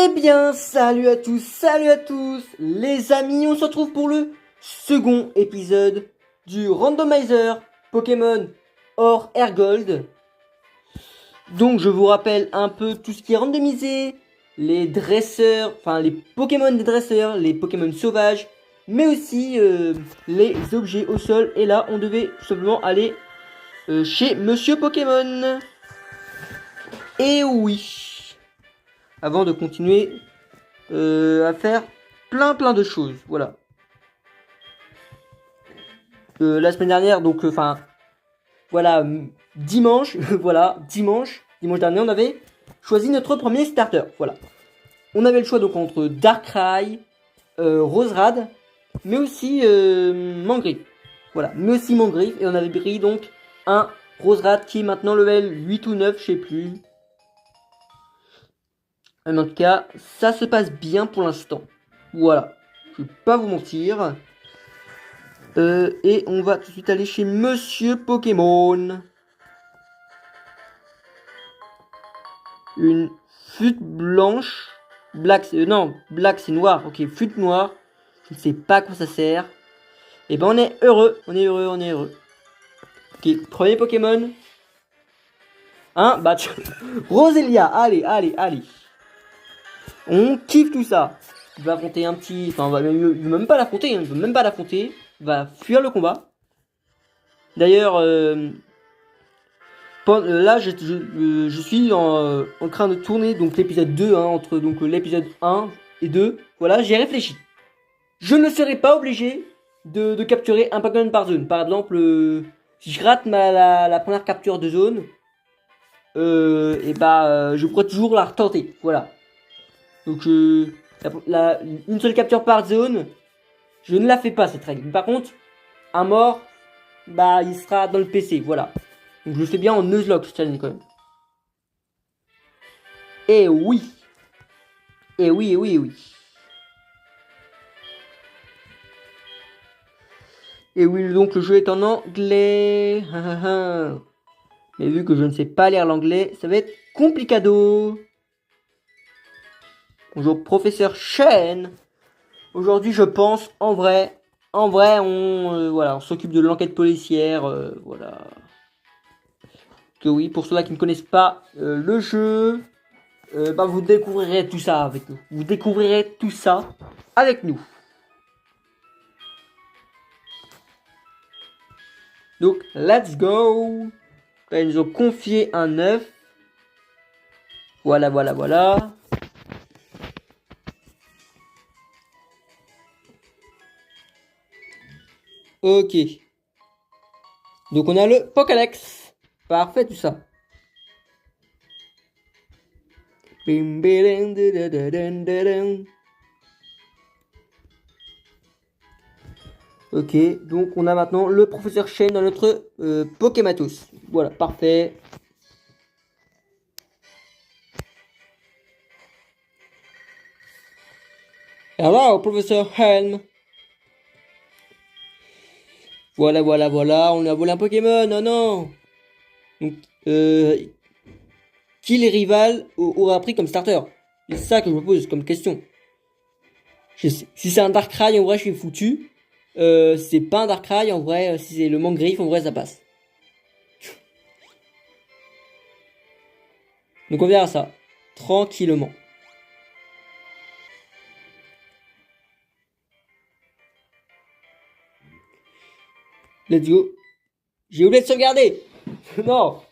Eh bien, salut à tous, les amis, on se retrouve pour le second épisode du randomizer Pokémon Or Air Gold. Donc, je vous rappelle un peu tout ce qui est randomisé, les dresseurs, enfin les Pokémon des dresseurs, les Pokémon sauvages, mais aussi les objets au sol. Et là, on devait tout simplement aller chez Monsieur Pokémon. Et oui, avant de continuer à faire plein de choses. Voilà. La semaine dernière, donc, voilà, dimanche, dimanche dernier, on avait choisi notre premier starter. Voilà. On avait le choix donc entre Darkrai, Roserade, mais aussi Mangriffe. Voilà, mais aussi Mangriffe, et on avait pris donc un Roserade qui est maintenant level 8 ou 9, je sais plus. Mais en tout cas, ça se passe bien pour l'instant. Voilà, je vais pas vous mentir. Et on va tout de suite aller chez Monsieur Pokémon. Une flûte blanche. Black, non, black c'est noir. Ok, flûte noire. Je ne sais pas à quoi ça sert. Et ben on est heureux. Ok, premier Pokémon. Hein, bah, Roselia, allez. On kiffe tout ça. Il va affronter un petit... Enfin, il veut même pas l'affronter. Il va fuir le combat. D'ailleurs, là, je suis en train de tourner donc l'épisode 2, hein, entre donc l'épisode 1 et 2. Voilà, j'ai réfléchi. Je ne serai pas obligé de capturer un Pokémon par zone. Par exemple, si je rate la première capture de zone, je pourrais toujours la retenter. Voilà. Donc, une seule capture par zone, je ne la fais pas cette règle. Par contre, un mort, bah, il sera dans le PC. Voilà. Donc, je le fais bien en Nuzlocke cette année quand même. Et oui. Et oui. Et oui, donc le jeu est en anglais. Mais vu que je ne sais pas lire l'anglais, ça va être complicado. Bonjour professeur Chen. Aujourd'hui, je pense, on s'occupe de l'enquête policière, voilà. Que oui, pour ceux-là qui ne connaissent pas le jeu, vous découvrirez tout ça avec nous. Vous découvrirez tout ça avec nous. Donc, let's go. Là, ils nous ont confié un œuf. Voilà. Ok. Donc, on a le Pokédex. Parfait, tout ça. Ok, donc on a maintenant le professeur Chen dans notre Pokématos. Voilà, parfait. Hello, professeur Helm. Voilà, on a volé un Pokémon, non. Donc, qui les rivales aura pris comme starter? C'est ça que je me pose comme question. Si c'est un Darkrai, en vrai, je suis foutu. Si c'est pas un Darkrai, en vrai, si c'est le Mangriffe, en vrai, ça passe. Donc on verra ça, tranquillement. Let's go. J'ai oublié de sauvegarder. Non.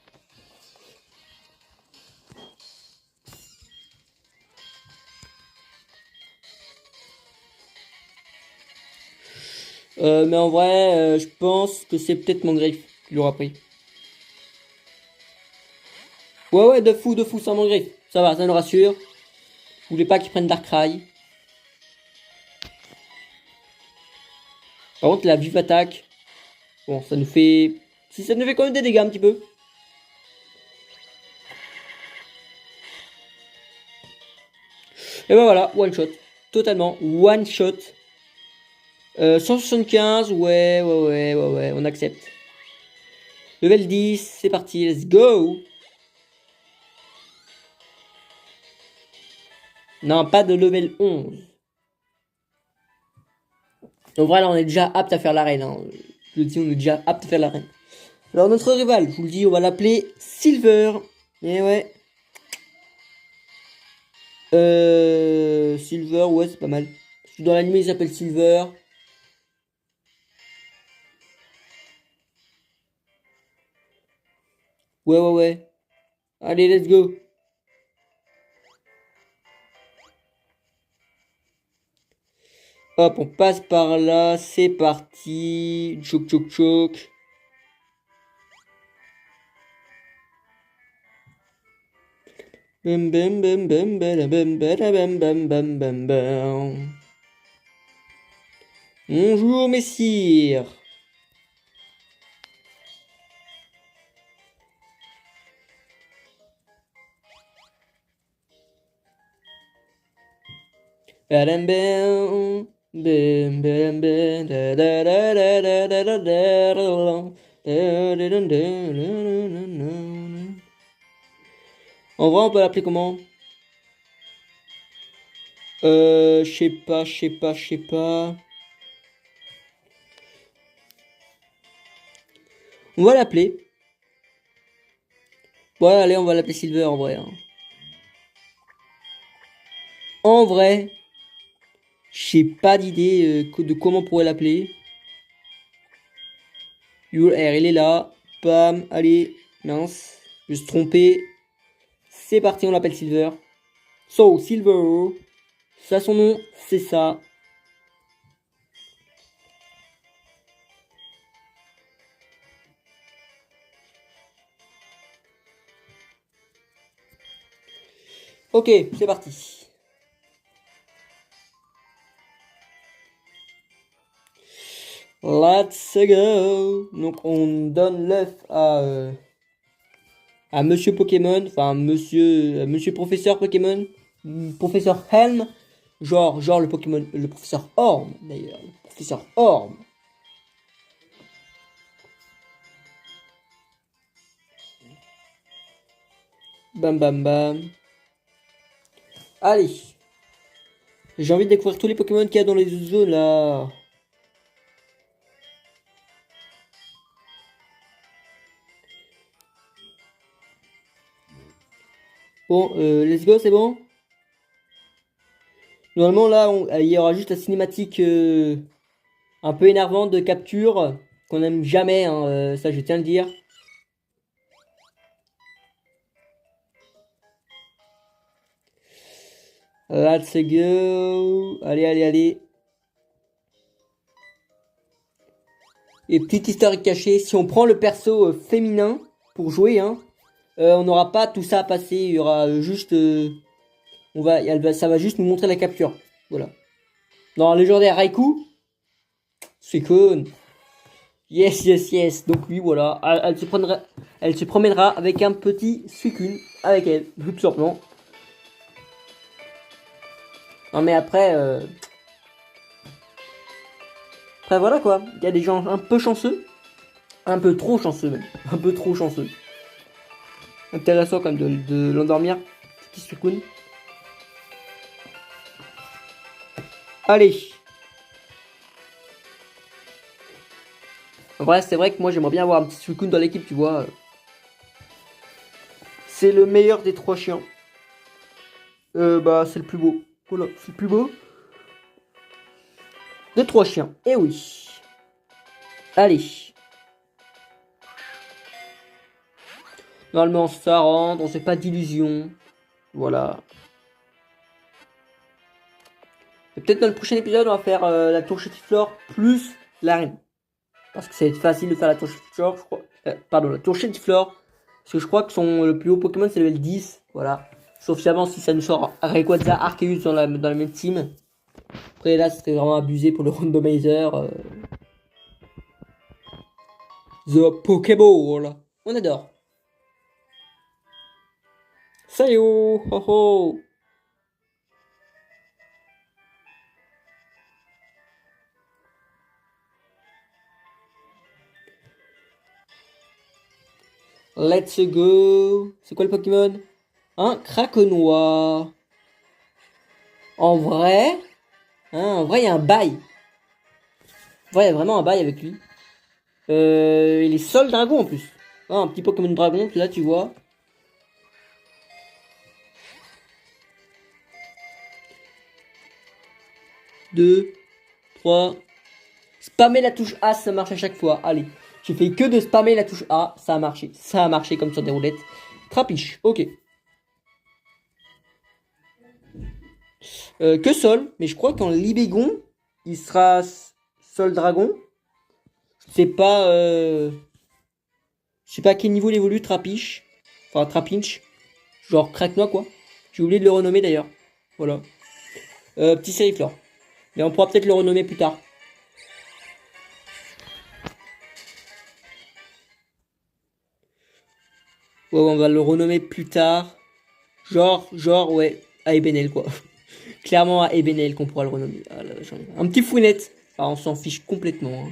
Mais en vrai, je pense que c'est peut-être Mangriffe qui l'aura pris. Ouais, de fou, sans Mangriffe. Ça va, ça nous rassure. Je voulais pas qu'ils prennent Darkrai. Par contre, la vive attaque. Bon, ça nous fait... Si ça nous fait quand même des dégâts un petit peu. Et ben voilà, one shot. Totalement, one shot. 175, ouais, on accepte. Level 10, c'est parti, let's go. Non, pas de level 11. Donc voilà, on est déjà apte à faire l'arène. Hein. Je le dis, on est déjà apte à faire l'arène. Alors notre rival, je vous le dis, on va l'appeler Silver. Et ouais. Silver, ouais, c'est pas mal. Dans l'anime, il s'appelle Silver. Ouais, ouais, ouais. Allez, let's go. Hop, on passe par là. C'est parti. Choc, choc, choc. Bam, bam, bam, bam, bam, bam, bam, bam, bam, bam, bam. Bonjour, messire. Badam, bam. Bam, bam, bam, da, da, da, da, da, da, da, da, da, da, da, da, da. En vrai, on peut l'appeler comment? Je sais pas, je sais pas, je sais pas. On va l'appeler. Ouais, allez, on va l'appeler Silver en vrai. Hein. En vrai, j'ai pas d'idée de comment on pourrait l'appeler. UR, il est là. Bam, allez, mince. Je me suis trompé. C'est parti, on l'appelle Silver. So, Silver. Ça, son nom, c'est ça. Ok, c'est parti. Let's go. Donc, on donne l'œuf à Monsieur Pokémon, enfin Monsieur Professeur Pokémon, Professeur Helm, genre le Pokémon, le Professeur Orm d'ailleurs, le Professeur Orm. Bam bam bam. Allez, j'ai envie de découvrir tous les Pokémon qu'il y a dans les zones là. Bon, let's go, c'est bon. Normalement là, il y aura juste la cinématique un peu énervante de capture qu'on n'aime jamais, hein, ça je tiens à le dire. Let's go. Allez, allez, allez. Et petite historique cachée, si on prend le perso féminin pour jouer, hein, on n'aura pas tout ça à passer. Il y aura juste, ça va juste nous montrer la capture. Voilà. Dans le légendaire Raikou, c'est con. Yes, yes, yes. Donc lui, voilà, elle se promènera avec un petit Suicune avec elle, tout simplement. Non mais après voilà quoi. Il y a des gens un peu chanceux, un peu trop chanceux même, un peu trop chanceux. Intéressant comme de l'endormir, petit Suicune. Allez. En vrai, c'est vrai que moi j'aimerais bien avoir un petit Suicune dans l'équipe, tu vois. C'est le meilleur des trois chiens. Bah, c'est le plus beau. Voilà, c'est le plus beau des trois chiens. Eh oui. Allez. Normalement, ça rentre, on se fait pas d'illusions. Voilà. Et peut-être dans le prochain épisode, on va faire la tour Chétiflore plus l'arène. Parce que ça va être facile de faire la tour Chétiflore, je crois. Pardon, la tour Chétiflore. Parce que je crois que le plus haut Pokémon, c'est level 10. Voilà. Sauf si ça nous sort Rayquaza, Arceus dans la même team. Après, là, c'était vraiment abusé pour le randomizer. The Pokéball. On adore. Salut, ho ho. Let's go. C'est quoi le Pokémon? Un Krakenois. En vrai, en vrai, il y a un bail. En vrai, il y a vraiment un bail avec lui. Il est seul dragon en plus. Ah, un petit Pokémon dragon, là, tu vois. Deux, trois. Spammer la touche A, ça marche à chaque fois. Allez, j'ai fait que de spammer la touche A, ça a marché. Ça a marché comme sur des roulettes. Trapiche, ok. Que Sol, mais je crois qu'en Libégon, il sera Sol Dragon. Je sais pas, je sais pas à quel niveau il évolue Trapiche. Enfin, Trapinch. Genre Craque-Noix, quoi. J'ai oublié de le renommer d'ailleurs. Voilà. Petit Sériflore. Mais on pourra peut-être le renommer plus tard. Ouais, on va le renommer plus tard. Ouais, à Ebenel, quoi. Clairement à Ebenel qu'on pourra le renommer. Ah là, un petit Fouinette. Ah, on s'en fiche complètement. Hein.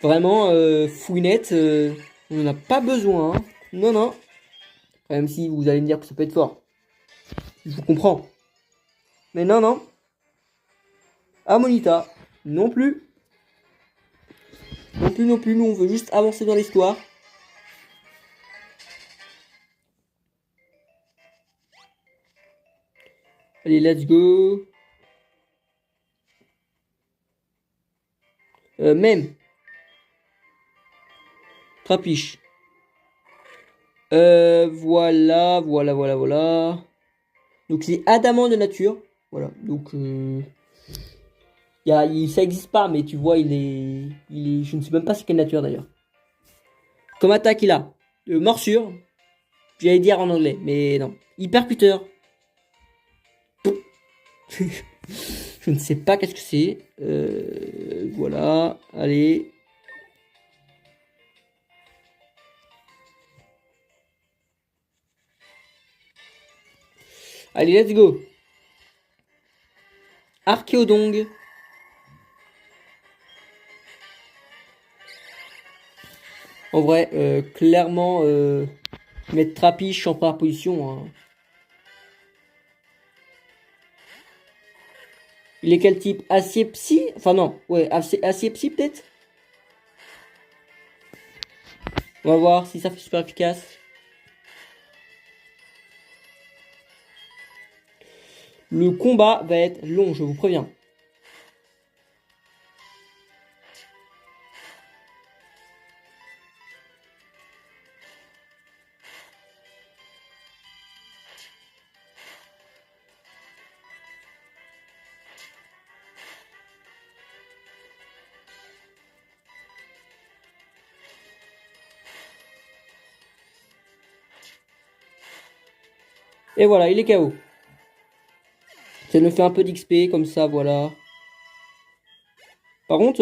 Vraiment, Fouinette, on n'en a pas besoin. Hein. Non, non. Même si vous allez me dire que ça peut être fort. Je vous comprends. Mais non, non. Harmonita, non plus. Non plus, non plus. Nous, on veut juste avancer dans l'histoire. Allez, let's go. Même. Trapiche. Voilà. Donc, c'est adamant de nature. Voilà. Donc, ça existe pas, mais tu vois, je ne sais même pas c'est quelle nature d'ailleurs. Comme attaque, il a morsure. J'allais dire en anglais, mais non. Hypercuteur. Je ne sais pas qu'est-ce que c'est. Voilà. Allez. Allez, let's go. Archéodong. En vrai, clairement, mettre Trapiche en première position. Hein. Il est quel type? Acier psy? Enfin non, ouais, acier psy peut-être? On va voir si ça fait super efficace. Le combat va être long, je vous préviens. Et voilà, il est KO. Ça nous fait un peu d'XP, comme ça, voilà. Par contre,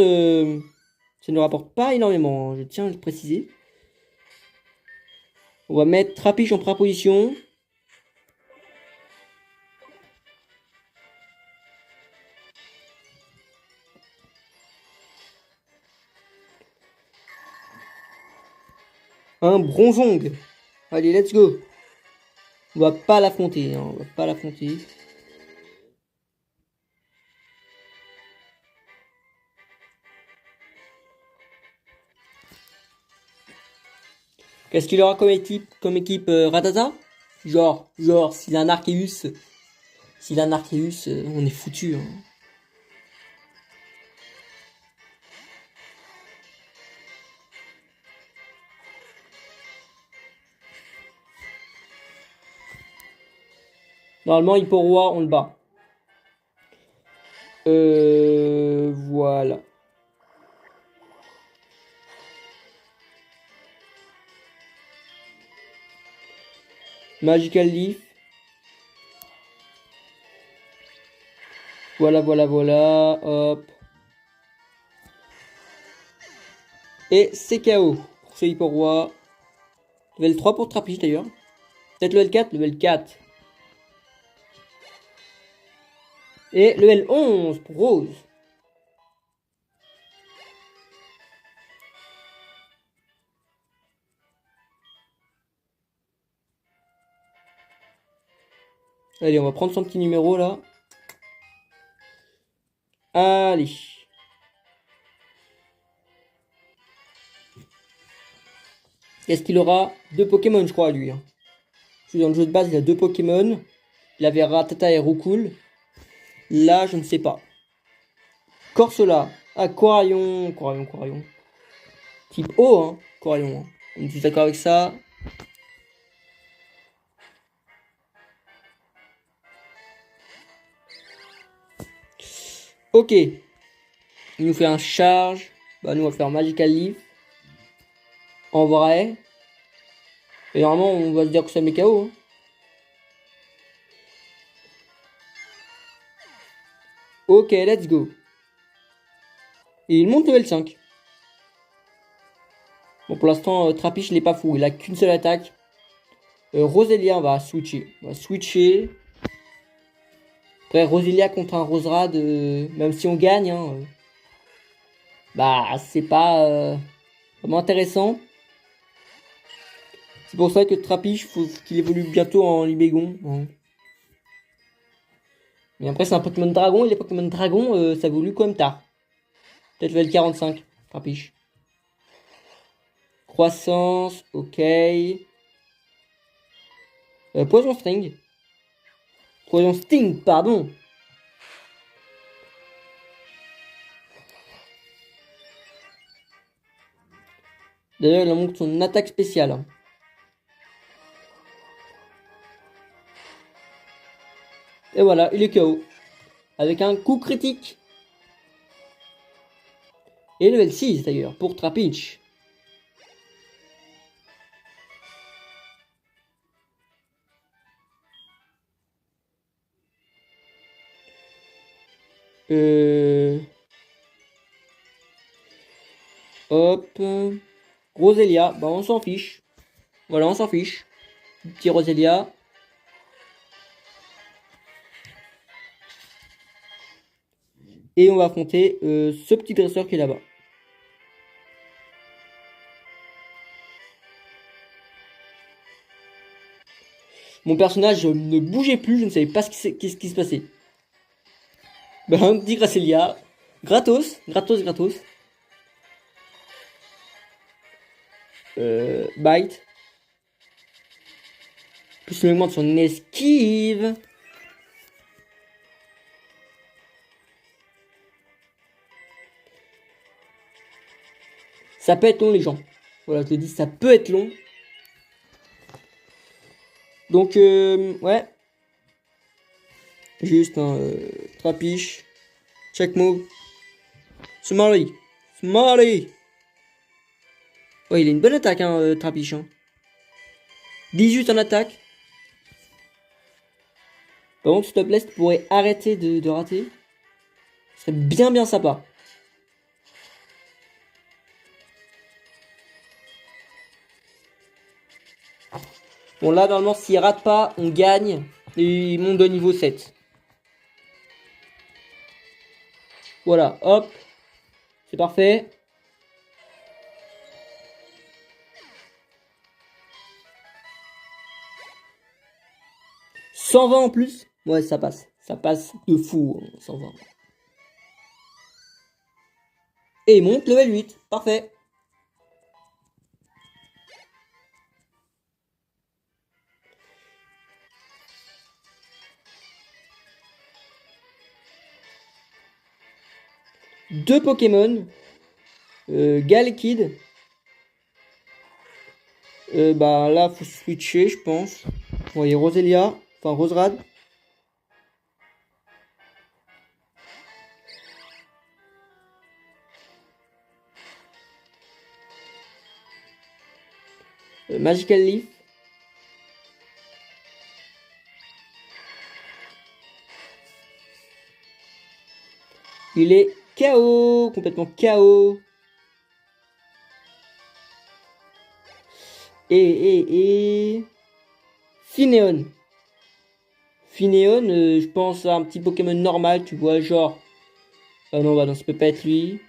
ça ne rapporte pas énormément, hein, je tiens à le préciser. On va mettre Trapiche en première position. Un Bronzong. Allez, let's go. On va pas l'affronter, hein, on va pas l'affronter. Qu'est-ce qu'il aura comme équipe Ratata? S'il a un Arceus, on est foutu. Hein. Normalement, Hipporoi, on le bat. Voilà. Magical Leaf. Voilà. Hop. Et c'est KO pour ce Hipporoi. Level 3 pour Trappiche d'ailleurs. Peut-être level 4, level 4. Et level 11 pour Rose. Allez, on va prendre son petit numéro là. Allez. Est-ce qu'il aura 2 Pokémon, je crois, lui, hein. Dans le jeu de base, il a 2 Pokémon. Il avait Rattata et Roucoule. Là, je ne sais pas. Corsola. Ah, Coraillon. Coraillon. Type O, hein. Coraillon. Hein. On est d'accord avec ça. Ok. Il nous fait un charge. Bah, nous, on va faire Magical Leaf. En vrai. Et normalement, on va se dire que ça met KO. Hein. Ok, let's go. Et il monte level 5. Bon, pour l'instant, Trappiche, il est pas fou. Il a qu'une seule attaque. Roselia, on va switcher. Après, Roselia contre un Roserad, même si on gagne, hein, bah, c'est pas vraiment intéressant. C'est pour ça que Trappiche, faut qu'il évolue bientôt en Libégon. Hein. Mais après, c'est un Pokémon Dragon, et les Pokémon Dragon, ça évolue quand même tard. Peut-être level 45, Trappiche. Croissance, ok. Poison String. Poison Sting, pardon. D'ailleurs, il en montre son attaque spéciale. Hein. Et voilà, il est KO. Avec un coup critique. Et level 6 d'ailleurs, pour Trapinch. Hop. Roselia, bah on s'en fiche. Voilà, on s'en fiche. Petit Roselia. Et on va affronter ce petit dresseur qui est là-bas. Mon personnage ne bougeait plus, je ne savais pas ce qui se passait. Ben, un petit Gracilia. Gratos. Bite. Plus le de son esquive. Ça peut être long, les gens. Voilà, je te dis, ça peut être long. Donc, ouais. Juste un Trappiche. Check move. Smiley. Ouais, il a une bonne attaque, hein, Trappiche. Hein. 18 en attaque. Par contre, s'il te plaît, tu pourrais arrêter de rater. Ce serait bien sympa. Bon, là, normalement, s'il rate pas, on gagne. Et il monte de niveau 7. Voilà, hop. C'est parfait. « 120 en plus. Ouais, ça passe. Ça passe de fou, 120. Et il monte level 8. Parfait. Deux Pokémon. Galekid. Bah là, faut switcher, je pense. Vous voyez Roselia. Enfin, Roserad. Magical Leaf. Il est KO. Complètement KO. Et Finneon. Finneon, je pense à un petit Pokémon normal, tu vois, genre... Ah non, bah non, ça peut pas être lui.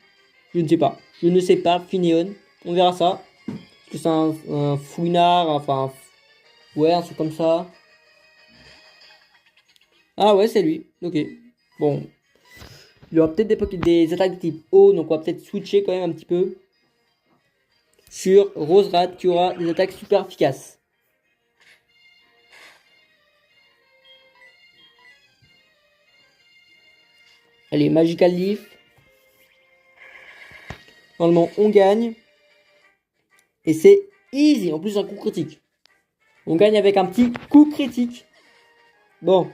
Je ne sais pas, Finneon. On verra ça. Est-ce que c'est un fouinard, enfin... Ouais, un truc comme ça. Ah ouais, c'est lui. Ok. Bon. Il y aura peut-être des attaques de type eau, donc on va peut-être switcher quand même un petit peu sur Roserade qui aura des attaques super efficaces. Allez, Magical Leaf. Normalement, on gagne. Et c'est easy. En plus, un coup critique. On gagne avec un petit coup critique. Bon.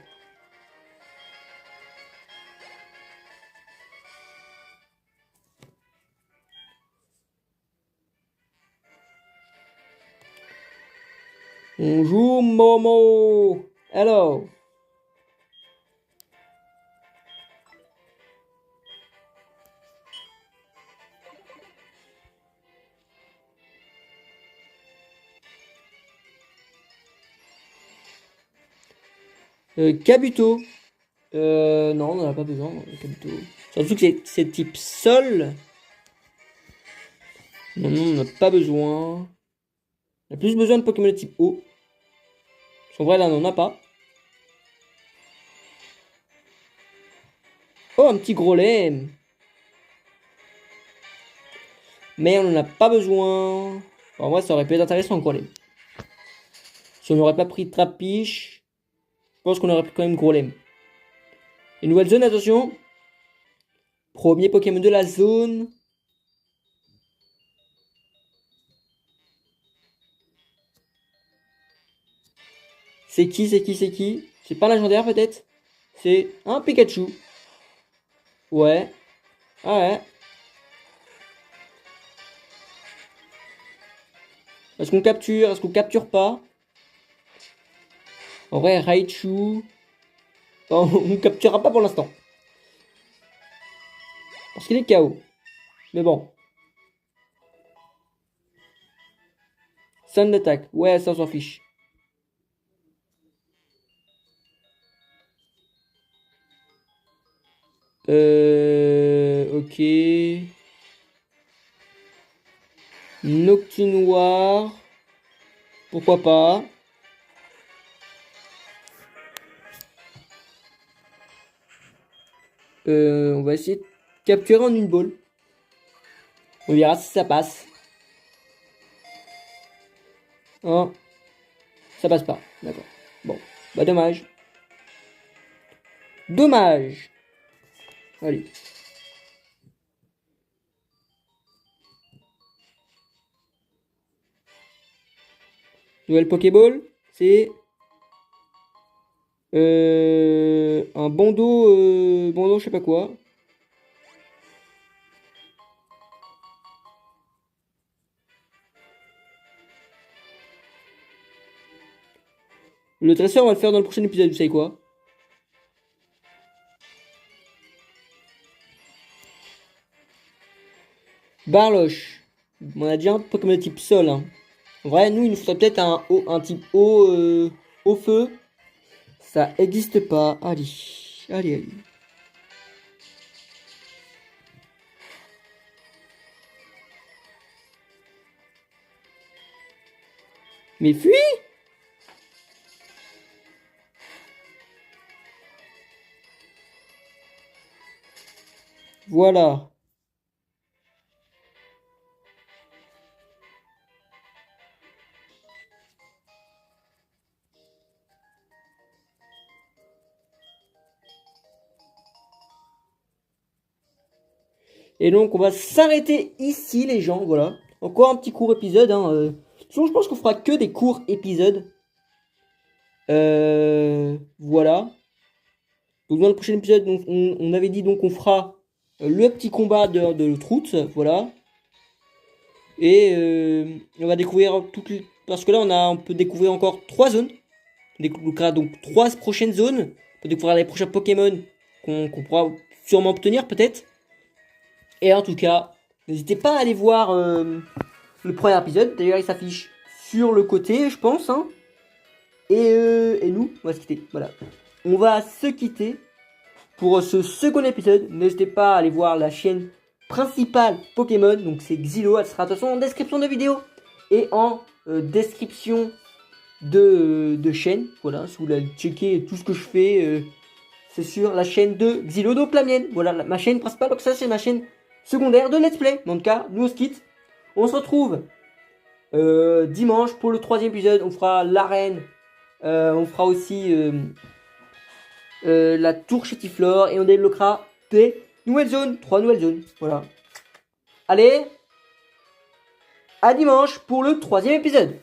Bonjour, Momo. Hello. Kabuto. Non, on n'en a pas besoin, Kabuto. Surtout que c'est type sol. Non, on n'en a pas besoin. On a plus besoin de Pokémon de type eau. En vrai, là, on n'en a pas. Oh, un petit Grolem. Mais on n'en a pas besoin. En vrai, ça aurait pu être intéressant, Grolem. Si on n'aurait pas pris Trappiche, je pense qu'on aurait pris quand même Grolem. Une nouvelle zone, attention. Premier Pokémon de la zone. C'est qui, c'est qui, c'est qui? C'est pas légendaire peut-être? C'est un Pikachu. Ouais. Ah ouais. Est-ce qu'on capture? Est-ce qu'on capture pas? En vrai, Raichu. On ne capturera pas pour l'instant. Parce qu'il est KO. Mais bon. Sun d'attaque. Ouais, ça on s'en fiche. Ok. Noctinoir. Pourquoi pas. On va essayer de capturer en une balle. On verra si ça passe. Hein? Ça passe pas. D'accord. Bon. Bah dommage. Dommage. Allez. Nouvelle Pokéball. C'est un bandeau, bandeau je sais pas quoi. Le traceur on va le faire dans le prochain épisode, vous savez quoi? Barloche. On a déjà un Pokémon de type sol. Hein. En vrai, nous, il nous faudrait peut-être un type eau feu. Ça existe pas. Allez, allez, allez. Mais fuis! Voilà. Et donc, on va s'arrêter ici, les gens. Voilà. Encore un petit court épisode. Hein. Sinon, je pense qu'on fera que des courts épisodes. Voilà. Donc, dans le prochain épisode, donc, on avait dit donc on fera le petit combat de l'autre route. Voilà. Et on va découvrir toutes les... Parce que là, on peut découvrir encore 3 zones. On découvrira donc 3 prochaines zones. On peut découvrir les prochains Pokémon qu'on pourra sûrement obtenir peut-être. Et en tout cas, n'hésitez pas à aller voir le premier épisode. D'ailleurs, il s'affiche sur le côté, je pense. Hein. Et nous, on va se quitter. Voilà. On va se quitter pour ce second épisode. N'hésitez pas à aller voir la chaîne principale Pokémon. Donc c'est Xylo. Elle sera de toute façon en description de vidéo et en description de chaîne. Voilà, si vous voulez checker tout ce que je fais, c'est sur la chaîne de Xilo, donc la mienne. Voilà, ma chaîne principale, donc ça c'est ma chaîne secondaire de Let's Play. En tout cas, nous on se quitte. On se retrouve dimanche pour le 3e épisode. On fera l'arène. On fera aussi la tour Chétiflore et on débloquera des nouvelles zones. 3 nouvelles zones. Voilà. Allez, à dimanche pour le 3e épisode.